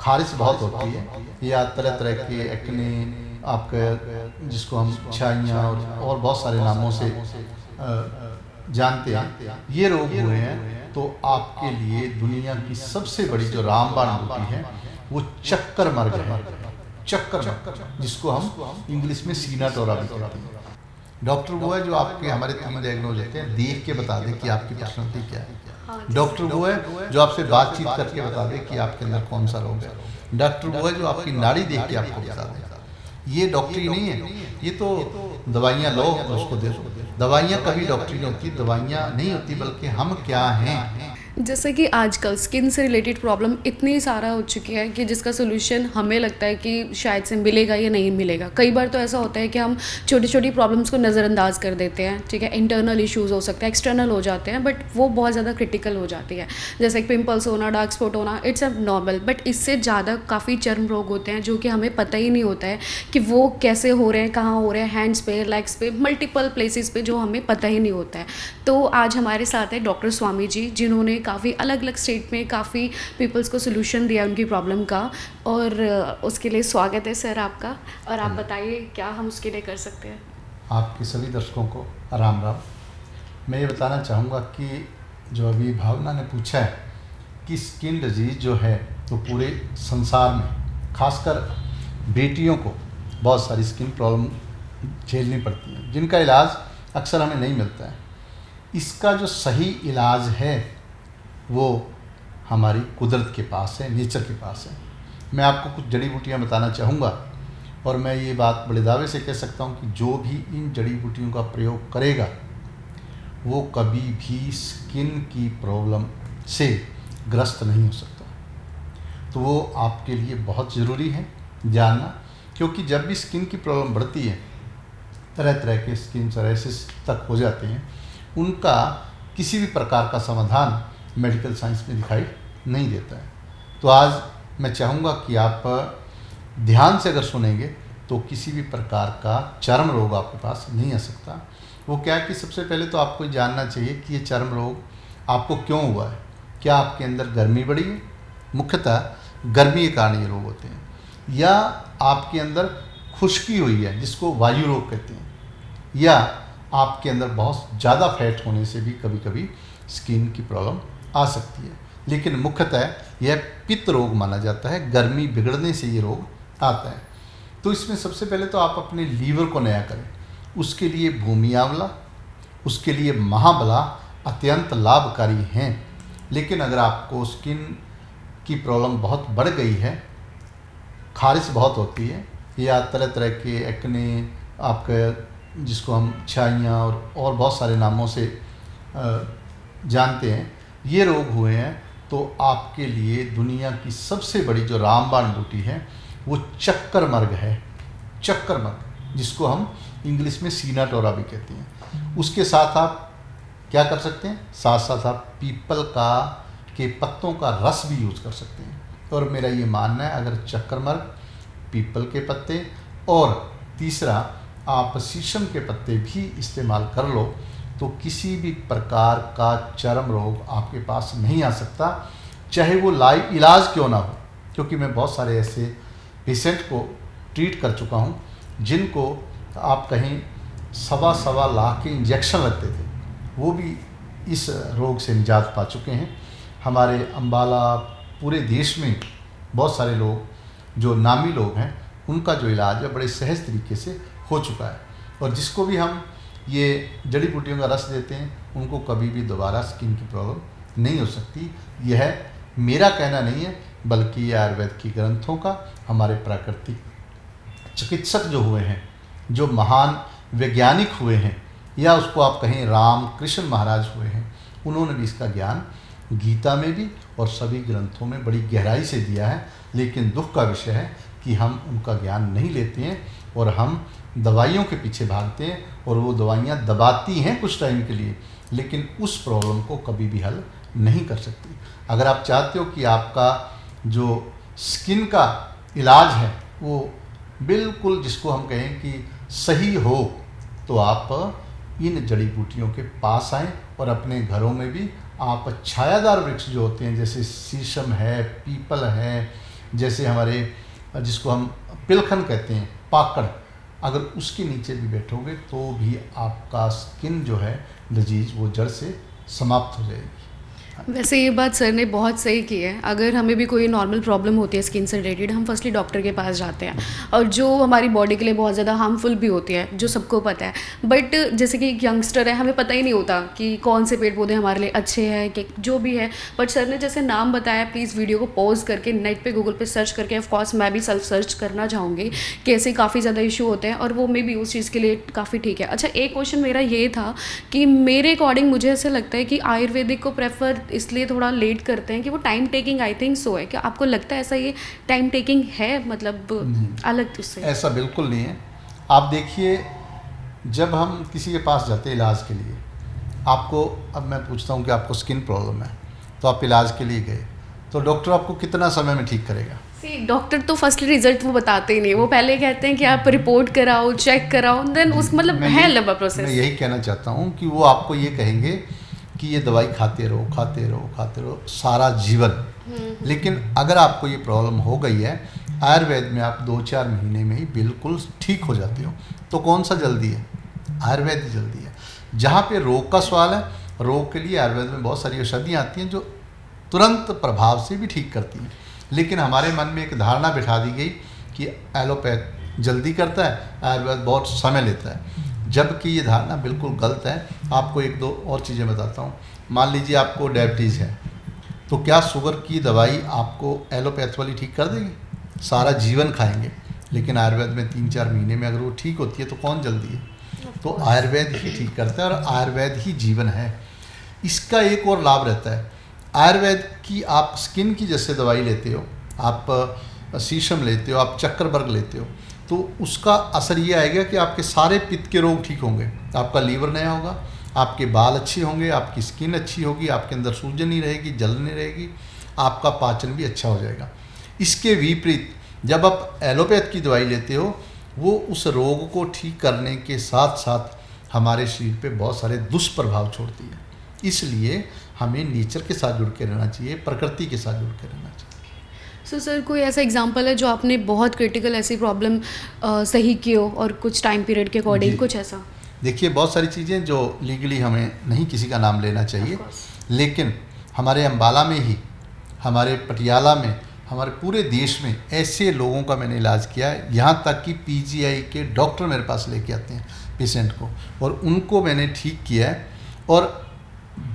खारिश बहुत होती है, या तरह तरह के एक्ने, आपका जिसको हम छाइयाँ और बहुत सारे नामों से जानते हैं, ये रोग हुए हैं, तो आपके लिए दुनिया की सबसे बड़ी जो रामबाण बूटी है वो चक्कर मर्ग है। चक्कर मर्ग, जिसको हम इंग्लिश में सीना टोरा भी कहते हैं। डॉक्टर वो है जो आपके हमारे 3 डायग्नोज होते हैं, देख के बता दे कि आपकी पर्सनैलिटी क्या है। डॉक्टर वो है जो आपसे बातचीत करके बता दे कि आपके अंदर कौन सा रोग है। डॉक्टर वो है जो आपकी नाड़ी देख के आपको बता दे। ये डॉक्टरी नहीं है, ये तो दवाइयाँ लो और उसको दे दो। दवाइयाँ कभी डॉक्टरी नहीं होती, दवाइयाँ नहीं होती, बल्कि हम क्या हैं। जैसे कि आजकल स्किन से रिलेटेड प्रॉब्लम इतनी सारा हो चुकी है कि जिसका सोल्यूशन हमें लगता है कि शायद से मिलेगा या नहीं मिलेगा। कई बार तो ऐसा होता है कि हम छोटी छोटी प्रॉब्लम्स को नज़रअंदाज कर देते हैं, ठीक है। इंटरनल इश्यूज़ हो सकते हैं, एक्सटर्नल हो जाते हैं, बट वो बहुत ज़्यादा क्रिटिकल हो जाती है। जैसे पिंपल्स होना, डार्क स्पॉट होना, इट्स अ नॉर्मल, बट इससे ज़्यादा काफ़ी चर्म रोग होते हैं जो कि हमें पता ही नहीं होता है कि वो कैसे हो रहे हैं, कहाँ हो रहे हैं, हैंड्स पे, लेग्स पे, मल्टीपल प्लेसेस पे, जो हमें पता ही नहीं होता है। तो आज हमारे साथ है डॉक्टर स्वामी जी, जिन्होंने काफ़ी अलग अलग स्टेट में काफ़ी पीपल्स को सोल्यूशन दिया उनकी प्रॉब्लम का, और उसके लिए स्वागत है सर आपका। और आप बताइए क्या हम उसके लिए कर सकते हैं। आपके सभी दर्शकों को राम राम। मैं ये बताना चाहूँगा कि जो अभी भावना ने पूछा है कि स्किन डिजीज़ जो है वो पूरे संसार में, खासकर बेटियों को बहुत सारी स्किन प्रॉब्लम झेलनी पड़ती हैं, जिनका इलाज अक्सर हमें नहीं मिलता है। इसका जो सही इलाज है वो हमारी कुदरत के पास है, नेचर के पास है। मैं आपको कुछ जड़ी बूटियाँ बताना चाहूँगा, और मैं ये बात बड़े दावे से कह सकता हूँ कि जो भी इन जड़ी बूटियों का प्रयोग करेगा वो कभी भी स्किन की प्रॉब्लम से ग्रस्त नहीं हो सकता। तो वो आपके लिए बहुत ज़रूरी है जानना, क्योंकि जब भी स्किन की प्रॉब्लम बढ़ती है, तरह तरह के स्किन सराइसिस तक हो जाते हैं, उनका किसी भी प्रकार का समाधान मेडिकल साइंस में दिखाई नहीं देता है। तो आज मैं चाहूँगा कि आप ध्यान से अगर सुनेंगे तो किसी भी प्रकार का चर्म रोग आपके पास नहीं आ सकता। वो क्या है कि सबसे पहले तो आपको जानना चाहिए कि ये चर्म रोग आपको क्यों हुआ है। क्या आपके अंदर गर्मी बढ़ी है? मुख्यतः गर्मी के कारण ये रोग होते हैं, या आपके अंदर खुश्की हुई है जिसको वायु रोग कहते हैं, या आपके अंदर बहुत ज़्यादा फैट होने से भी कभी कभी स्किन की प्रॉब्लम आ सकती है। लेकिन मुख्यतः यह पित्त रोग माना जाता है, गर्मी बिगड़ने से ये रोग आता है। तो इसमें सबसे पहले तो आप अपने लीवर को नया करें। उसके लिए भूमि आंवला, उसके लिए महाबला अत्यंत लाभकारी हैं। लेकिन अगर आपको स्किन की प्रॉब्लम बहुत बढ़ गई है, खारिश बहुत होती है, या तरह तरह के एक्ने, आपका जिसको हम छाइयाँ और बहुत सारे नामों से जानते हैं, ये रोग हुए हैं, तो आपके लिए दुनिया की सबसे बड़ी जो रामबाण बूटी है वो चक्कर मर्ग है। चक्कर मर्ग, जिसको हम इंग्लिश में सीना टोरा भी कहते हैं। उसके साथ आप क्या कर सकते हैं, साथ साथ आप पीपल के पत्तों का रस भी यूज़ कर सकते हैं। और मेरा ये मानना है, अगर चक्कर मर्ग, पीपल के पत्ते, और तीसरा आप शीशम के पत्ते भी इस्तेमाल कर लो, तो किसी भी प्रकार का चर्म रोग आपके पास नहीं आ सकता, चाहे वो लाइव इलाज क्यों ना हो। क्योंकि मैं बहुत सारे ऐसे पेशेंट को ट्रीट कर चुका हूँ जिनको आप कहीं सवा लाख के इंजेक्शन लगते थे, वो भी इस रोग से निजात पा चुके हैं। हमारे अम्बाला, पूरे देश में बहुत सारे लोग जो नामी लोग हैं, उनका जो इलाज है बड़े सहज तरीके से हो चुका है। और जिसको भी हम ये जड़ी बूटियों का रस देते हैं, उनको कभी भी दोबारा स्किन की प्रॉब्लम नहीं हो सकती। यह मेरा कहना नहीं है, बल्कि आयुर्वेद की ग्रंथों का, हमारे प्राकृतिक चिकित्सक जो हुए हैं, जो महान वैज्ञानिक हुए हैं, या उसको आप कहें राम कृष्ण महाराज हुए हैं, उन्होंने भी इसका ज्ञान गीता में भी और सभी ग्रंथों में बड़ी गहराई से दिया है। लेकिन दुख का विषय है कि हम उनका ज्ञान नहीं लेते हैं और हम दवाइयों के पीछे भागते हैं, और वो दवाइयाँ दबाती हैं कुछ टाइम के लिए, लेकिन उस प्रॉब्लम को कभी भी हल नहीं कर सकती। अगर आप चाहते हो कि आपका जो स्किन का इलाज है वो बिल्कुल, जिसको हम कहें कि सही हो, तो आप इन जड़ी बूटियों के पास आएँ, और अपने घरों में भी आप छायादार वृक्ष जो होते हैं, जैसे शीशम है, पीपल है, जैसे हमारे जिसको हम पिलखन कहते हैं, पाकड़, अगर उसके नीचे भी बैठोगे तो भी आपका स्किन जो है डिजीज़ वो जड़ से समाप्त हो जाएगी। वैसे ये बात सर ने बहुत सही की है। अगर हमें भी कोई नॉर्मल प्रॉब्लम होती है स्किन से रिलेटेड, हम फर्स्टली डॉक्टर के पास जाते हैं, और जो हमारी बॉडी के लिए बहुत ज़्यादा हार्मफुल भी होती है, जो सबको पता है। बट जैसे कि एक यंगस्टर है, हमें पता ही नहीं होता कि कौन से पेड़ पौधे हमारे लिए अच्छे हैं, कि जो भी है। बट सर ने जैसे नाम बताया, प्लीज़ वीडियो को पॉज करके नेट पे गूगल पे सर्च करके, ऑफ कोर्स मैं भी सेल्फ सर्च करना चाहूँगी कि ऐसे काफ़ी ज़्यादा इशू होते हैं, और वो मे भी उस चीज़ के लिए काफ़ी ठीक है। अच्छा, एक क्वेश्चन मेरा ये था कि मेरे अकॉर्डिंग मुझे ऐसा लगता है कि आयुर्वेदिक को प्रेफर इसलिए थोड़ा लेट करते हैं कि वो time taking, I think so है। क्या आपको लगता है ऐसा ये टाइम टेकिंग है, मतलब अलग उससे? ऐसा बिल्कुल नहीं है। आप देखिए, जब हम किसी के पास जाते हैं इलाज के लिए, आपको, अब मैं पूछता हूँ कि आपको स्किन प्रॉब्लम है, तो आप इलाज के लिए गए, तो डॉक्टर आपको कितना समय में ठीक करेगा? डॉक्टर तो फर्स्टली रिजल्ट वो बताते ही नहीं, वो पहले कहते हैं कि आप रिपोर्ट कराओ, चेक कराओ, देन उस मतलब है लंबा प्रोसेस। मैं यही कहना चाहता हूँ कि वो आपको ये कहेंगे कि ये दवाई खाते रहो, खाते रहो, खाते रहो सारा जीवन। लेकिन अगर आपको ये प्रॉब्लम हो गई है, आयुर्वेद में आप 2-4 महीने में ही बिल्कुल ठीक हो जाते हो। तो कौन सा जल्दी है? आयुर्वेद ही जल्दी है। जहाँ पे रोग का सवाल है, रोग के लिए आयुर्वेद में बहुत सारी औषधियाँ आती हैं जो तुरंत प्रभाव से भी ठीक करती हैं। लेकिन हमारे मन में एक धारणा बिठा दी गई कि एलोपैथ जल्दी करता है, आयुर्वेद बहुत समय लेता है, जबकि ये धारणा बिल्कुल गलत है। आपको 1-2 और चीज़ें बताता हूँ। मान लीजिए आपको डायबिटीज़ है, तो क्या शुगर की दवाई आपको एलोपैथ वाली ठीक कर देगी? सारा जीवन खाएंगे, लेकिन आयुर्वेद में 3-4 महीने में अगर वो ठीक होती है तो कौन जल्दी है? तो आयुर्वेद ही ठीक करता है, और आयुर्वेद ही जीवन है। इसका एक और लाभ रहता है, आयुर्वेद की आप स्किन की जैसे दवाई लेते हो, आप शीशम लेते हो, आप चक्रबर्ग लेते हो, तो उसका असर ये आएगा कि आपके सारे पित्त के रोग ठीक होंगे, आपका लीवर नया होगा, आपके बाल अच्छे होंगे, आपकी स्किन अच्छी होगी, आपके अंदर सूजन नहीं रहेगी, जलन नहीं रहेगी, आपका पाचन भी अच्छा हो जाएगा। इसके विपरीत जब आप एलोपैथ की दवाई लेते हो, वो उस रोग को ठीक करने के साथ साथ हमारे शरीर पे बहुत सारे दुष्प्रभाव छोड़ती है। इसलिए हमें नेचर के साथ जुड़ के रहना चाहिए, प्रकृति के साथ जुड़ के रहना चाहिए। सो सर, कोई ऐसा एग्जांपल है जो आपने बहुत क्रिटिकल ऐसी प्रॉब्लम सही की हो, और कुछ टाइम पीरियड के अकॉर्डिंग कुछ ऐसा? देखिए, बहुत सारी चीज़ें जो लीगली हमें नहीं किसी का नाम लेना चाहिए, लेकिन हमारे अम्बाला में ही, हमारे पटियाला में, हमारे पूरे देश में ऐसे लोगों का मैंने इलाज किया है। यहाँ तक कि पीजीआई के डॉक्टर मेरे पास लेके आते हैं पेशेंट को, और उनको मैंने ठीक किया है, और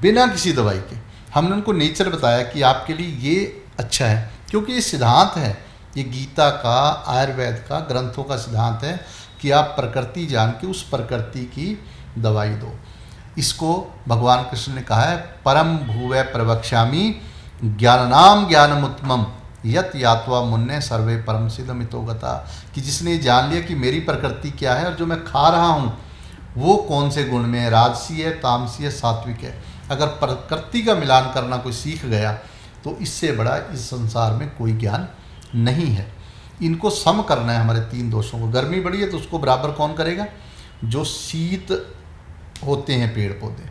बिना किसी दवाई के। हमने उनको नेचर बताया कि आपके लिए ये अच्छा है, क्योंकि ये सिद्धांत है, ये गीता का, आयुर्वेद का, ग्रंथों का सिद्धांत है कि आप प्रकृति जान के उस प्रकृति की दवाई दो। इसको भगवान कृष्ण ने कहा है, परम भूवे प्रवक्ष्यामि ज्ञाननाम ज्ञानमुत्तमम यत यात्वा मुन्ने सर्वे परम सिद्धमितो गता, कि जिसने जान लिया कि मेरी प्रकृति क्या है और जो मैं खा रहा हूँ वो कौन से गुण में है, राजसी है, तामसी है, सात्विक है। अगर प्रकृति का मिलान करना कोई सीख गया तो इससे बड़ा इस संसार में कोई ज्ञान नहीं है। इनको सम करना है हमारे 3 दोषों को। गर्मी बढ़ी है तो उसको बराबर कौन करेगा? जो शीत होते हैं पेड़ पौधे।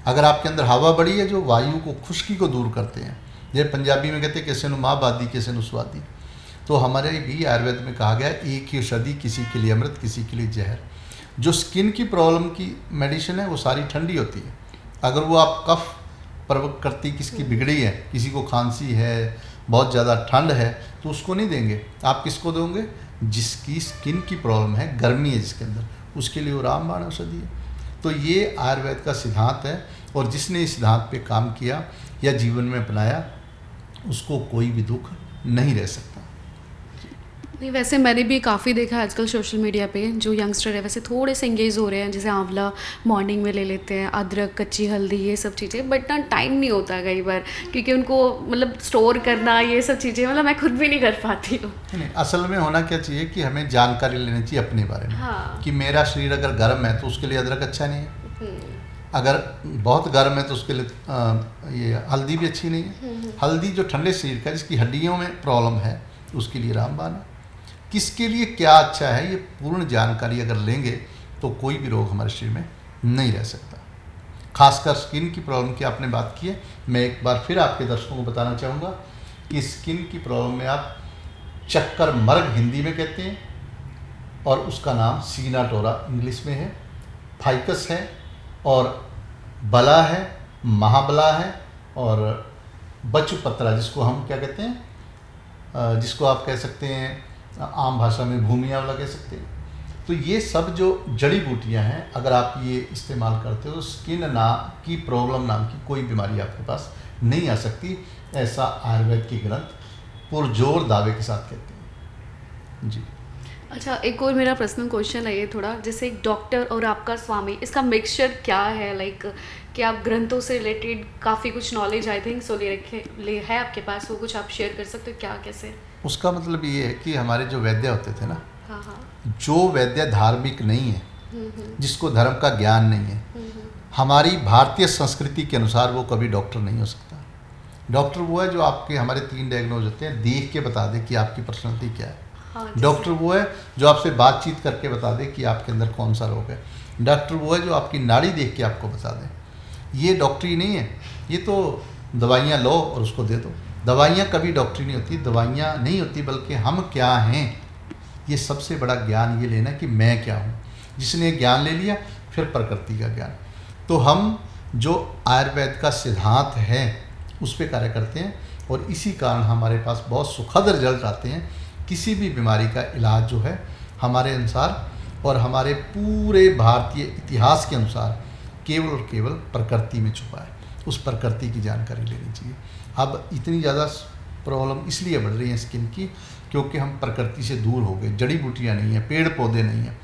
अगर आपके अंदर हवा बढ़ी है, जो वायु को, खुश्की को दूर करते हैं, ये पंजाबी में कहते हैं कैसे नु माँ बादी कैसे नु स्वादी। तो हमारे भी आयुर्वेद में कहा गया, एक ही औषधि, किसी के लिए अमृत, किसी के लिए जहर। जो स्किन की प्रॉब्लम की मेडिसिन है वो सारी ठंडी होती है। अगर वो आप कफ प्रकृति किसकी बिगड़ी है, किसी को खांसी है, बहुत ज़्यादा ठंड है, तो उसको नहीं देंगे। आप किसको दोगे? जिसकी स्किन की प्रॉब्लम है, गर्मी है जिसके अंदर, उसके लिए वो रामबाण औषधि है। तो ये आयुर्वेद का सिद्धांत है, और जिसने इस सिद्धांत पे काम किया या जीवन में अपनाया, उसको कोई भी दुख नहीं रह सकता। नहीं, वैसे मैंने भी काफ़ी देखा है आजकल सोशल मीडिया पे, जो यंगस्टर है वैसे थोड़े से इंगेज हो रहे हैं, जैसे आंवला मॉर्निंग में ले लेते हैं, अदरक, कच्ची हल्दी, ये सब चीज़ें। बट ना टाइम नहीं होता कई बार, क्योंकि उनको मतलब स्टोर करना, ये सब चीज़ें मतलब मैं खुद भी नहीं कर पाती हूँ। नहीं, असल में होना क्या चाहिए कि हमें जानकारी लेनी चाहिए अपने बारे में। हाँ। कि मेरा शरीर अगर गर्म है तो उसके लिए अदरक अच्छा नहीं है, अगर बहुत गर्म है तो उसके लिए ये हल्दी भी अच्छी नहीं है। हल्दी जो ठंडे शरीर का, जिसकी हड्डियों में प्रॉब्लम है, उसके लिए रामबाण है। किसके लिए क्या अच्छा है, ये पूर्ण जानकारी अगर लेंगे तो कोई भी रोग हमारे शरीर में नहीं रह सकता। खासकर स्किन की प्रॉब्लम की आपने बात की है, मैं एक बार फिर आपके दर्शकों को बताना चाहूँगा कि स्किन की प्रॉब्लम में आप चक्कर मर्ग हिंदी में कहते हैं, और उसका नाम सीनाटोरा इंग्लिश में है। फाइकस है, और बला है, महाबला है, और बचुपत्रा जिसको हम क्या कहते हैं, जिसको आप कह सकते हैं आम भाषा में भूमिया वाला कह सकते हैं। तो ये सब जो जड़ी बूटियां हैं, अगर आप ये इस्तेमाल करते हो तो स्किन की प्रॉब्लम नाम की कोई बीमारी आपके पास नहीं आ सकती, ऐसा आयुर्वेद की ग्रंथ पुरजोर दावे के साथ कहते हैं जी। अच्छा, एक और मेरा पर्सनल क्वेश्चन है ये थोड़ा, जैसे एक डॉक्टर और आपका स्वामी, इसका मिक्सचर क्या है? लाइक कि आप ग्रंथों से रिलेटेड काफ़ी कुछ नॉलेज आई थिंक सो ले है आपके पास, वो कुछ आप शेयर कर सकते हो क्या, कैसे? उसका मतलब ये है कि हमारे जो वैद्य होते थे ना, हाँ हाँ, जो वैद्य धार्मिक नहीं है, जिसको धर्म का ज्ञान नहीं है, हमारी भारतीय संस्कृति के अनुसार वो कभी डॉक्टर नहीं हो सकता। डॉक्टर वो है जो आपके, हमारे 3 डायग्नोज होते हैं, देख के बता दे कि आपकी पर्सनैलिटी क्या है। हाँ, डॉक्टर वो है जो आपसे बातचीत करके बता दे कि आपके अंदर कौन सा रोग है। डॉक्टर वो है जो आपकी नाड़ी देख के आपको बता दे। ये डॉक्टरी नहीं है, ये तो दवाइयाँ लो और उसको दे दो। दवाइयाँ कभी डॉक्टरी नहीं होती, दवाइयाँ नहीं होती, बल्कि हम क्या हैं, ये सबसे बड़ा ज्ञान ये लेना कि मैं क्या हूँ। जिसने ज्ञान ले लिया, फिर प्रकृति का ज्ञान। तो हम जो आयुर्वेद का सिद्धांत है उस पर कार्य करते हैं, और इसी कारण हमारे पास बहुत सुखद रिजल्ट आते हैं। किसी भी बीमारी का इलाज जो है हमारे अनुसार और हमारे पूरे भारतीय इतिहास के अनुसार केवल और केवल प्रकृति में छुपा है। उस प्रकृति की जानकारी लेनी चाहिए। अब इतनी ज़्यादा प्रॉब्लम इसलिए बढ़ रही है स्किन की, क्योंकि हम प्रकृति से दूर हो गए। जड़ी बूटियाँ नहीं हैं, पेड़ पौधे नहीं हैं।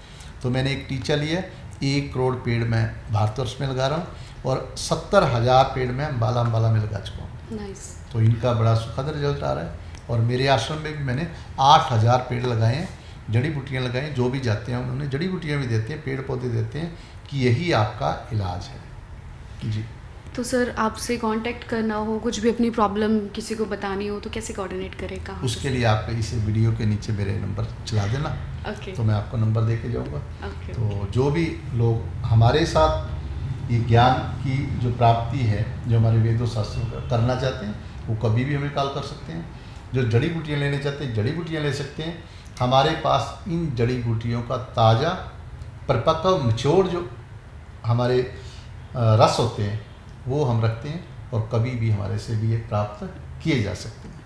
तो मैंने एक टीचा लिया है, 1 करोड़ पेड़ मैं भारतवर्ष में लगा रहा हूँ, और 70,000 पेड़ मैं अम्बाला में लगा चुका हूँ। नाइस। तो इनका बड़ा सुखद रिजल्ट आ रहा है। और मेरे आश्रम में भी मैंने 8,000 पेड़ लगाए हैं, जड़ी बूटियाँ लगाई हैं। जो भी जाते हैं उन्होंने जड़ी बूटियाँ भी देते हैं, पेड़ पौधे देते हैं कि यही आपका इलाज है जी। तो सर, आपसे कांटेक्ट करना हो, कुछ भी अपनी प्रॉब्लम किसी को बतानी हो, तो कैसे कोऑर्डिनेट करें, कहाँ? उसके लिए आप इस वीडियो के नीचे मेरे नंबर चला देना, ओके, तो मैं आपको नंबर दे के जाऊँगा। ओके। तो जो भी लोग हमारे साथ ये ज्ञान की जो प्राप्ति है, जो हमारे वेदों शास्त्रों का करना चाहते हैं, वो कभी भी हमें कॉल कर सकते हैं। जो जड़ी बूटियाँ लेने चाहते हैं, जड़ी बूटियाँ ले सकते हैं। हमारे पास इन जड़ी बूटियों का ताज़ा परिपक्व निचोड़ जो हमारे रस होते हैं वो हम रखते हैं, और कभी भी हमारे से भी ये प्राप्त किए जा सकते हैं।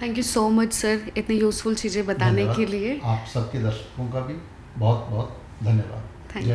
Thank you so much sir, इतनी यूज़फुल चीज़ें बताने के लिए। आप सबके दर्शकों का भी बहुत बहुत धन्यवाद। Thank you.